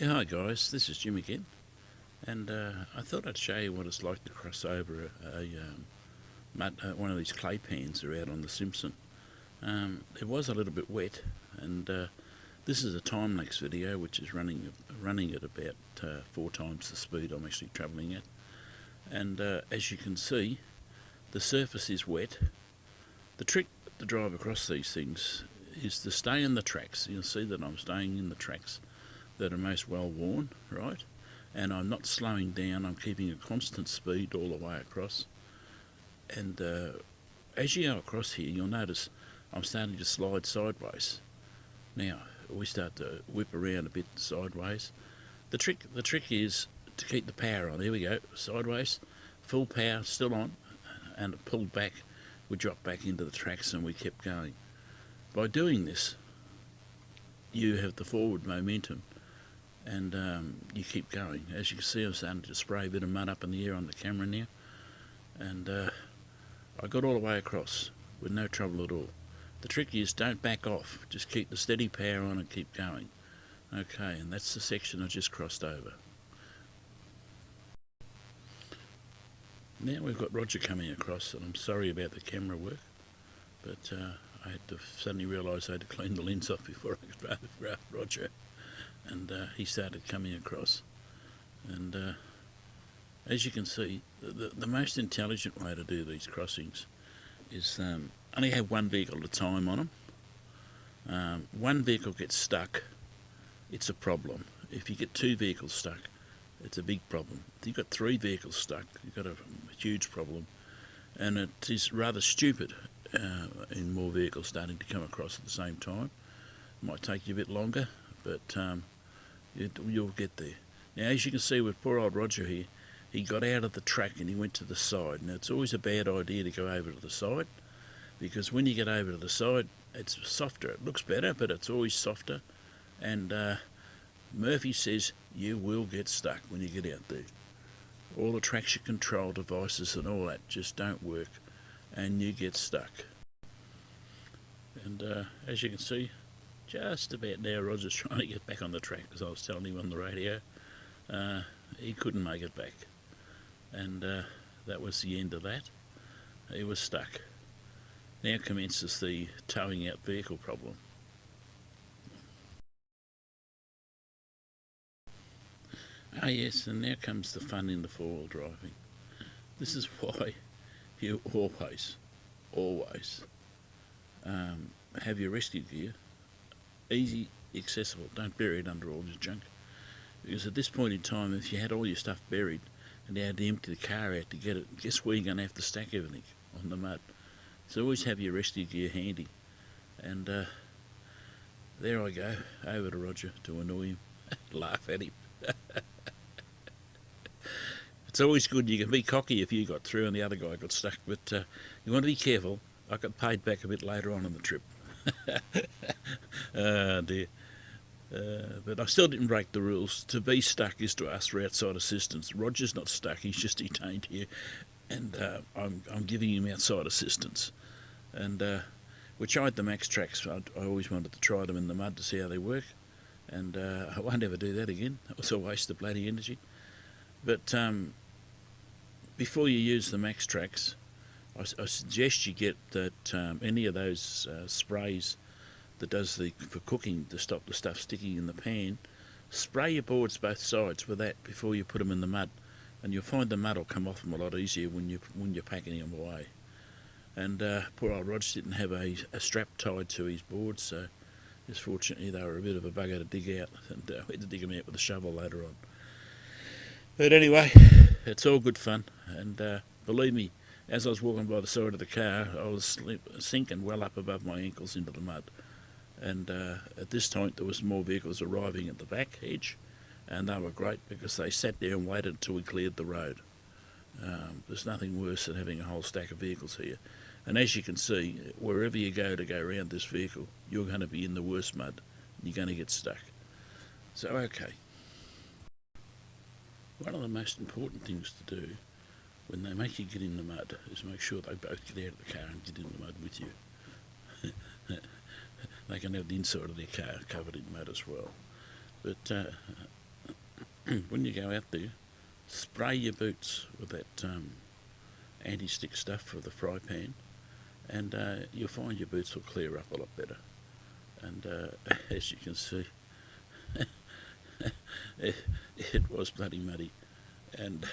Yeah, hi guys, this is Jim again, and I thought I'd show you what it's like to cross over one of these clay pans that are out on the Simpson. It was a little bit wet, and this is a time-lapse video which is running at about 4 times the speed I'm actually travelling at. And as you can see, the surface is wet. The trick to drive across these things is to stay in the tracks. You'll see that I'm staying in the tracks that are most well worn, right? And I'm not slowing down, I'm keeping a constant speed all the way across. And as you go across here, you'll notice I'm starting to slide sideways. Now, we start to whip around a bit sideways. The trick is to keep the power on. Here we go, sideways, full power, still on, and pulled back, we drop back into the tracks and we kept going. By doing this, you have the forward momentum, and you keep going. As you can see, I'm starting to spray a bit of mud up in the air on the camera now, and I got all the way across with no trouble at all. The trick is don't back off, just keep the steady power on and keep going. Okay, and that's the section I just crossed over. Now we've got Roger coming across, and I'm sorry about the camera work, but I had to suddenly realise I had to clean the lens off before I could photograph Roger. And he started coming across, and as you can see, the most intelligent way to do these crossings is only have one vehicle at a time on them. One vehicle gets stuck, it's a problem. If you get two vehicles stuck, it's a big problem. If you've got three vehicles stuck, you've got a huge problem, and it is rather stupid in more vehicles starting to come across at the same time. It might take you a bit longer, but you'll get there. Now, as you can see with poor old Roger here, he got out of the track and he went to the side. Now, it's always a bad idea to go over to the side, because when you get over to the side, it's softer. It looks better, but it's always softer. And Murphy says you will get stuck when you get out there. All the traction control devices and all that just don't work, and you get stuck. And as you can see, just about now Roger's trying to get back on the track, as I was telling him on the radio. He couldn't make it back, and that was the end of that. He was stuck. Now commences the towing out vehicle problem. Ah yes, and now comes the fun in the four-wheel driving. This is why you always have your rescue gear easy, accessible. Don't bury it under all your junk, because at this point in time, if you had all your stuff buried and you had to empty the car out to get it, guess where you're going to have to stack everything? On the mud. So always have your rescue gear handy. And there I go, over to Roger to annoy him, laugh at him. It's always good. You can be cocky if you got through and the other guy got stuck, but you want to be careful. I got paid back a bit later on in the trip. Oh dear. But I still didn't break the rules. To be stuck is to ask for outside assistance. Roger's not stuck, he's just detained here, and I'm giving him outside assistance. And we tried the max tracks. I always wanted to try them in the mud to see how they work, and I won't ever do that again. It was a waste of bloody energy. But before you use the max tracks, I suggest you get that any of those sprays that does for cooking to stop the stuff sticking in the pan. Spray your boards both sides with that before you put them in the mud, and you'll find the mud will come off them a lot easier when you're packing them away. And poor old Roger didn't have a strap tied to his boards, so just fortunately they were a bit of a bugger to dig out, and we had to dig them out with a shovel later on. But anyway, it's all good fun, and believe me, as I was walking by the side of the car, I was sinking well up above my ankles into the mud. And at this point there was more vehicles arriving at the back edge, and they were great because they sat there and waited until we cleared the road. There's nothing worse than having a whole stack of vehicles here, and as you can see, wherever you go to go around this vehicle, you're going to be in the worst mud. You're going to get stuck. So okay, one of the most important things to do when they make you get in the mud is make sure they both get out of the car and get in the mud with you. They can have the inside of their car covered in mud as well. But when you go out there, spray your boots with that anti-stick stuff for the fry pan, and you'll find your boots will clear up a lot better. And as you can see, it was bloody muddy, and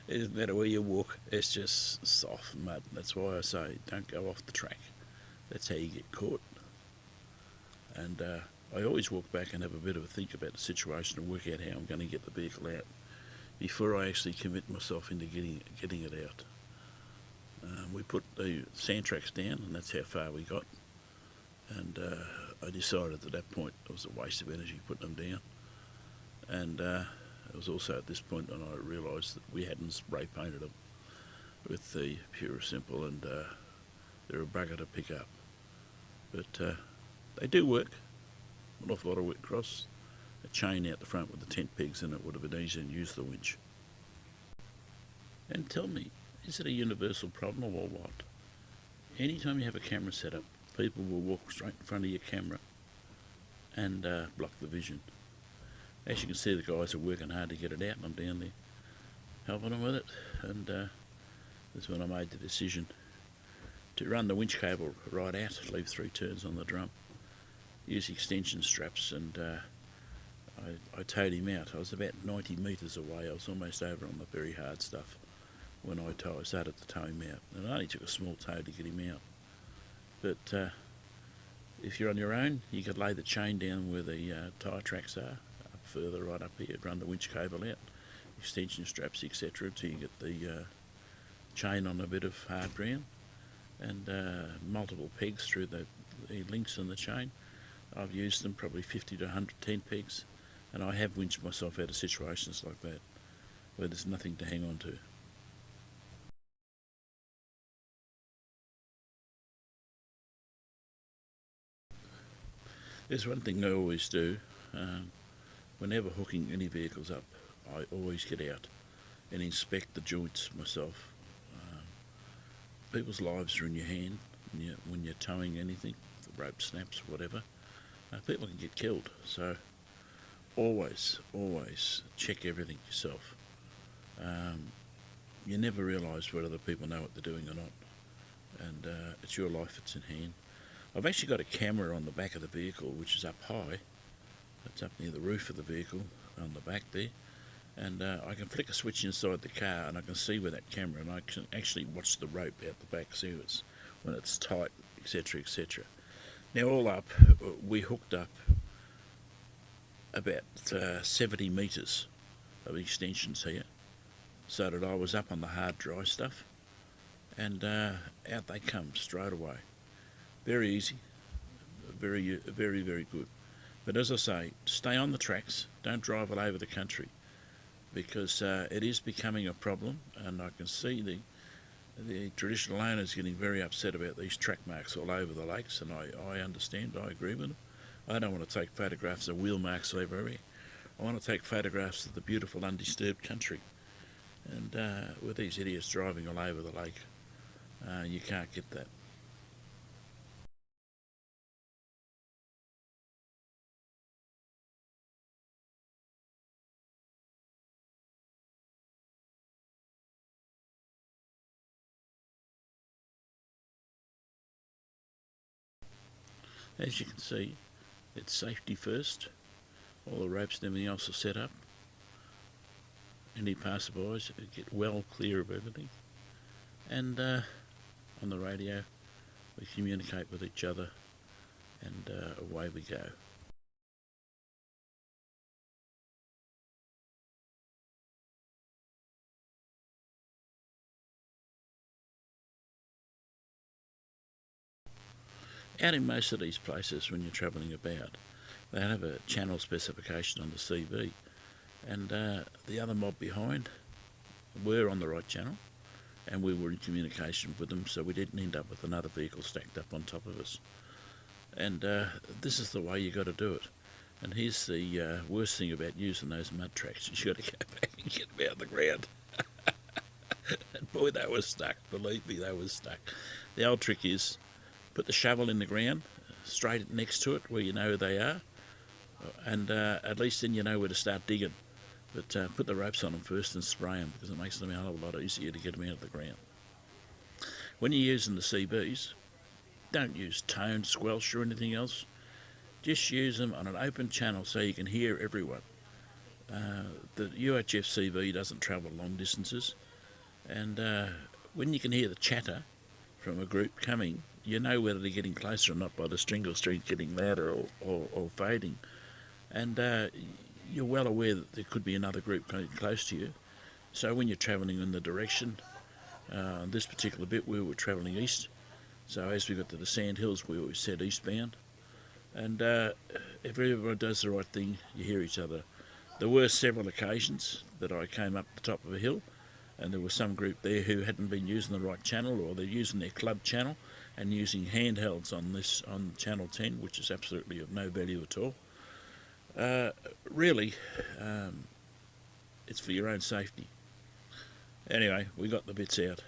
it doesn't matter where you walk, it's just soft mud. That's why I say don't go off the track. That's how you get caught. And I always walk back and have a bit of a think about the situation and work out how I'm going to get the vehicle out before I actually commit myself into getting it out. We put the sand tracks down, and that's how far we got. And I decided at that point it was a waste of energy putting them down. And it was also at this point when I realised that we hadn't spray painted them with the Pure Simple, and they're a bugger to pick up. But they do work. An awful lot of wet cross. A chain out the front with the tent pegs in it would have been easier than use the winch. And tell me, is it a universal problem or what? Anytime you have a camera set up, people will walk straight in front of your camera and block the vision. As you can see, the guys are working hard to get it out, and I'm down there helping them with it. And that's when I made the decision to run the winch cable right out, leave 3 turns on the drum, use extension straps, and I towed him out. I was about 90 metres away. I was almost over on the very hard stuff when I started to tow him out. And it only took a small tow to get him out. But if you're on your own, you could lay the chain down where the tyre tracks are, further right up here, run the winch cable out, extension straps, etc., till you get the chain on a bit of hard ground, and multiple pegs through the links in the chain. I've used them probably 50 to 110 pegs, and I have winched myself out of situations like that where there's nothing to hang on to. There's one thing I always do. Whenever hooking any vehicles up, I always get out and inspect the joints myself. People's lives are in your hand when you're towing anything, the rope snaps, whatever. People can get killed, so always check everything yourself. You never realise whether other people know what they're doing or not, and it's your life that's in hand. I've actually got a camera on the back of the vehicle, which is up high. It's up near the roof of the vehicle on the back there, and I can flick a switch inside the car and I can see with that camera, and I can actually watch the rope out the back, see when it's tight, etc, etc. Now all up, we hooked up about 70 metres of extensions here, so that I was up on the hard dry stuff, and out they come straight away. Very easy, very good. But as I say, stay on the tracks, don't drive all over the country, because it is becoming a problem, and I can see the traditional owners getting very upset about these track marks all over the lakes, and I understand, I agree with them. I don't want to take photographs of wheel marks everywhere. I want to take photographs of the beautiful undisturbed country. And with these idiots driving all over the lake, you can't get that. As you can see, it's safety first. All the ropes and everything else are set up. Any passerbys get well clear of everything. And on the radio, we communicate with each other, and away we go. Out in most of these places, when you're travelling about, they have a channel specification on the CV, and the other mob behind were on the right channel, and we were in communication with them, so we didn't end up with another vehicle stacked up on top of us. And this is the way you got to do it. And here's the worst thing about using those mud tracks: you got to go back and get them out of the ground. And boy, they were stuck. Believe me, they were stuck. The old trick is put the shovel in the ground, straight next to it where you know they are, and at least then you know where to start digging. But put the ropes on them first and spray them, because it makes them a hell of a lot easier to get them out of the ground. When you're using the CBs, don't use tone, squelch or anything else. Just use them on an open channel so you can hear everyone. The UHF CB doesn't travel long distances, and when you can hear the chatter from a group coming, you know whether they're getting closer or not by the string getting louder or fading. And you're well aware that there could be another group close to you. So when you're travelling in the direction, this particular bit we were travelling east, so as we got to the sand hills we always said eastbound, and if everyone does the right thing, you hear each other. There were several occasions that I came up the top of a hill and there was some group there who hadn't been using the right channel, or they're using their club channel and using handhelds on channel 10, which is absolutely of no value at all. Really, it's for your own safety. Anyway, we got the bits out.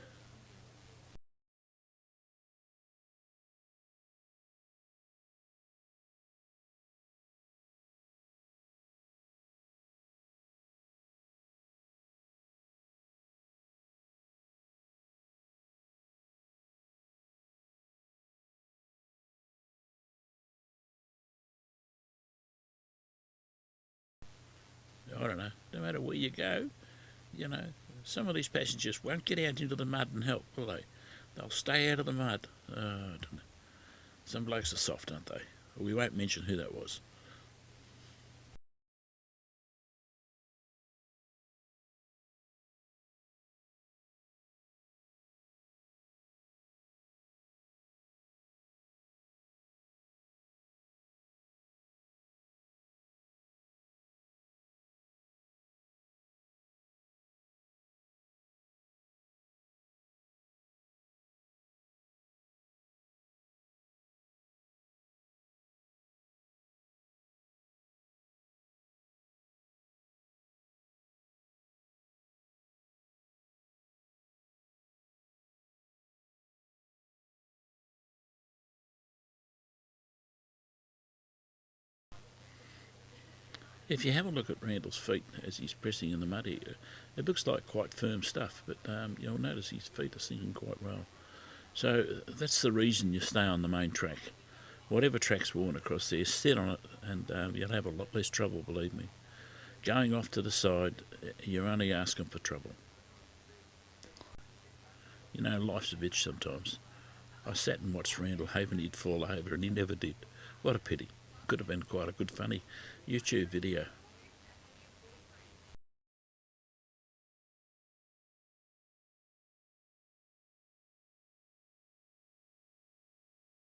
I don't know, no matter where you go, you know, some of these passengers won't get out into the mud and help, will they? They'll stay out of the mud. I don't know. Some blokes are soft, aren't they? We won't mention who that was. If you have a look at Randall's feet as he's pressing in the mud here, it looks like quite firm stuff, but you'll notice his feet are sinking quite well. So that's the reason you stay on the main track. Whatever track's worn across there, sit on it, and you'll have a lot less trouble, believe me. Going off to the side, you're only asking for trouble. You know, life's a bitch sometimes. I sat and watched Randall hoping he'd fall over, and he never did. What a pity. Could have been quite a good funny YouTube video.